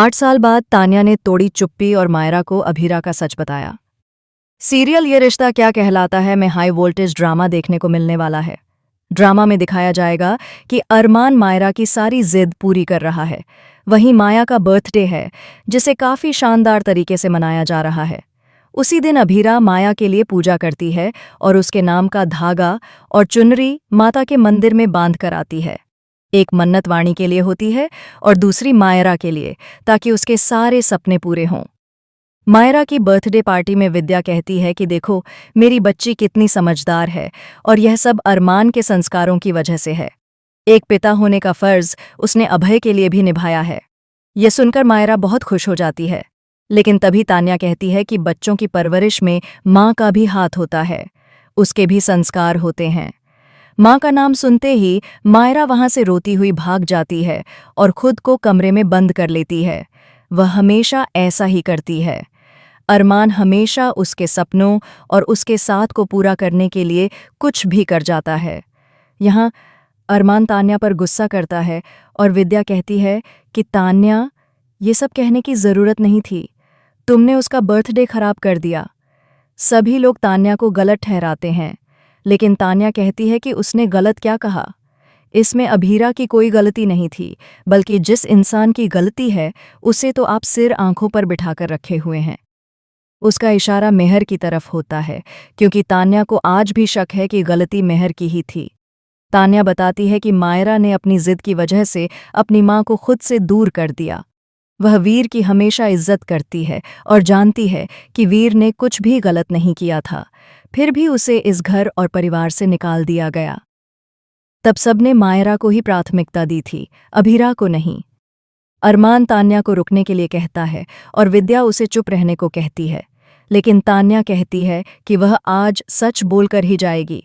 8 साल बाद तान्या ने तोड़ी चुप्पी और मायरा को अभीरा का सच बताया। सीरियल ये रिश्ता क्या कहलाता है में हाई वोल्टेज ड्रामा देखने को मिलने वाला है। ड्रामा में दिखाया जाएगा कि अरमान मायरा की सारी जिद पूरी कर रहा है। वहीं माया का बर्थडे है जिसे काफी शानदार तरीके से मनाया जा रहा है। उसी दिन अभीरा माया के लिए पूजा करती है और उसके नाम का धागा और चुनरी माता के मंदिर में बांध कर आती है। एक मन्नत वाणी के लिए होती है और दूसरी मायरा के लिए, ताकि उसके सारे सपने पूरे हों। मायरा की बर्थडे पार्टी में विद्या कहती है कि देखो मेरी बच्ची कितनी समझदार है और यह सब अरमान के संस्कारों की वजह से है। एक पिता होने का फर्ज उसने अभय के लिए भी निभाया है। यह सुनकर मायरा बहुत खुश हो जाती है, लेकिन तभी तान्या कहती है कि बच्चों की परवरिश में माँ का भी हाथ होता है, उसके भी संस्कार होते हैं। माँ का नाम सुनते ही मायरा वहां से रोती हुई भाग जाती है और खुद को कमरे में बंद कर लेती है। वह हमेशा ऐसा ही करती है। अरमान हमेशा उसके सपनों और उसके साथ को पूरा करने के लिए कुछ भी कर जाता है। यहाँ अरमान तान्या पर गुस्सा करता है और विद्या कहती है कि तान्या, ये सब कहने की ज़रूरत नहीं थी, तुमने उसका बर्थडे खराब कर दिया। सभी लोग तान्या को गलत ठहराते हैं, लेकिन तान्या कहती है कि उसने गलत क्या कहा। इसमें अभीरा की कोई गलती नहीं थी, बल्कि जिस इंसान की गलती है उसे तो आप सिर आंखों पर बिठाकर रखे हुए हैं। उसका इशारा मेहर की तरफ होता है, क्योंकि तान्या को आज भी शक है कि गलती मेहर की ही थी। तान्या बताती है कि मायरा ने अपनी जिद की वजह से अपनी माँ को खुद से दूर कर दिया। वह वीर की हमेशा इज्जत करती है और जानती है कि वीर ने कुछ भी गलत नहीं किया था, फिर भी उसे इस घर और परिवार से निकाल दिया गया। तब सबने मायरा को ही प्राथमिकता दी थी, अभीरा को नहीं। अरमान तान्या को रुकने के लिए कहता है और विद्या उसे चुप रहने को कहती है, लेकिन तान्या कहती है कि वह आज सच बोलकर ही जाएगी।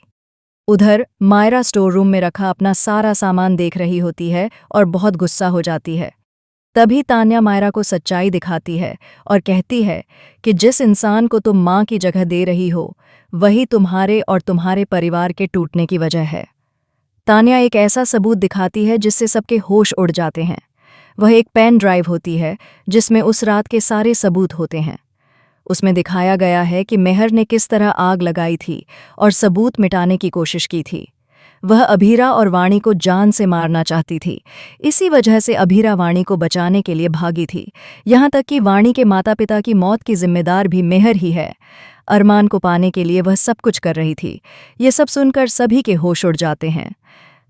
उधर मायरा स्टोर रूम में रखा अपना सारा सामान देख रही होती है और बहुत गुस्सा हो जाती है। तभी तान्या मायरा को सच्चाई दिखाती है और कहती है कि जिस इंसान को तुम माँ की जगह दे रही हो, वही तुम्हारे और तुम्हारे परिवार के टूटने की वजह है। तान्या एक ऐसा सबूत दिखाती है जिससे सबके होश उड़ जाते हैं। वह एक पेन ड्राइव होती है जिसमें उस रात के सारे सबूत होते हैं। उसमें दिखाया गया है कि मेहर ने किस तरह आग लगाई थी और सबूत मिटाने की कोशिश की थी। वह अभीरा और वाणी को जान से मारना चाहती थी। इसी वजह से अभीरा वाणी को बचाने के लिए भागी थी। यहाँ तक कि वाणी के माता पिता की मौत की जिम्मेदार भी मेहर ही है। अरमान को पाने के लिए वह सब कुछ कर रही थी। ये सब सुनकर सभी के होश उड़ जाते हैं।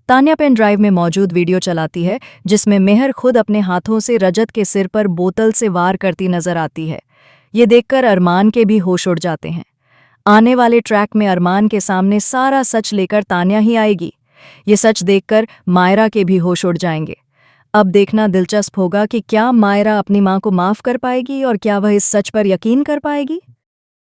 तान्या पेन ड्राइव में मौजूद वीडियो चलाती है जिसमें मेहर खुद अपने हाथों से रजत के सिर पर बोतल से वार करती नजर आती है। ये देखकर अरमान के भी होश उड़ जाते हैं। आने वाले ट्रैक में अरमान के सामने सारा सच लेकर तान्या ही आएगी। ये सच देखकर मायरा के भी होश उड़ जाएंगे। अब देखना दिलचस्प होगा कि क्या मायरा अपनी मां को माफ कर पाएगी और क्या वह इस सच पर यकीन कर पाएगी।